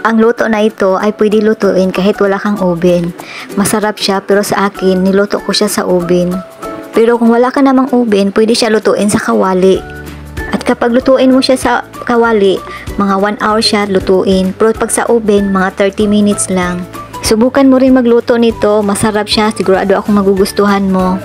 Ang luto na ito ay pwede lutuin kahit wala kang oven. Masarap siya pero sa akin niluto ko siya sa oven. Pero kung wala ka namang oven, pwede siya lutuin sa kawali. At kapag lutuin mo siya sa kawali, mga 1 hour siya lutuin. Pero pag sa oven, mga 30 minutes lang. Subukan mo rin magluto nito, masarap siya, sigurado akong magugustuhan mo.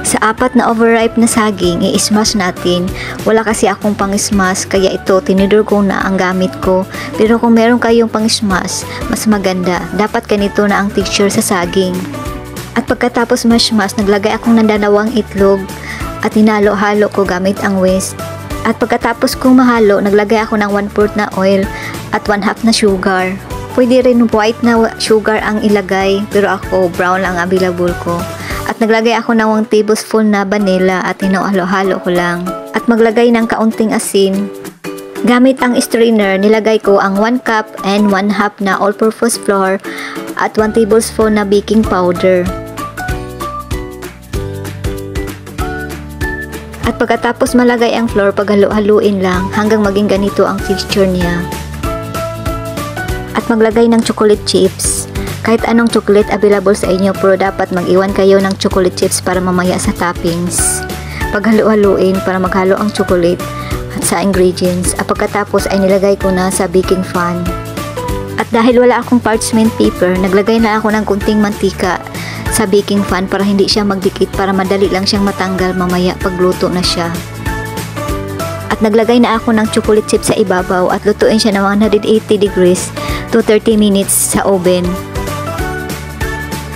Sa 4 na overripe na saging, i-smash natin. Wala kasi akong pang-smash, kaya ito, tinidor ko na ang gamit ko. Pero kung meron kayong pang-smash, mas maganda. Dapat ganito na ang texture sa saging. At pagkatapos mash-mash, naglagay akong ng 2 itlog at hinalo-halo ko gamit ang whisk. At pagkatapos kong mahalo, naglagay ako ng 1/4 na oil at 1/2 na sugar. Pwede rin white na sugar ang ilagay, pero ako brown lang ang available ko. At naglagay ako ng 1 tablespoon na vanilla at hinalo-halo ko lang. At maglagay ng kaunting asin. Gamit ang strainer, nilagay ko ang 1 cup and 1/2 na all-purpose flour at 1 tablespoon na baking powder. At pagkatapos malagay ang flour, paghalo-haluin lang hanggang maging ganito ang texture niya. At maglagay ng chocolate chips. Kahit anong chocolate available sa inyo, pero dapat mag-iwan kayo ng chocolate chips para mamaya sa toppings. Paghalo-haluin para maghalo ang chocolate at sa ingredients. At pagkatapos ay nilagay ko na sa baking pan. At dahil wala akong parchment paper, naglagay na ako ng kunting mantika sa baking pan para hindi siya magdikit, para madali lang siyang matanggal mamaya pagluto na siya. At naglagay na ako ng chocolate chips sa ibabaw at lutuin siya ng 180 degrees to 30 minutes sa oven.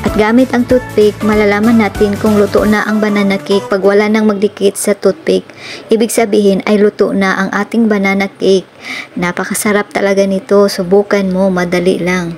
At gamit ang toothpick, malalaman natin kung luto na ang banana cake pag wala nang magdikit sa toothpick. Ibig sabihin ay luto na ang ating banana cake. Napakasarap talaga nito, subukan mo, madali lang.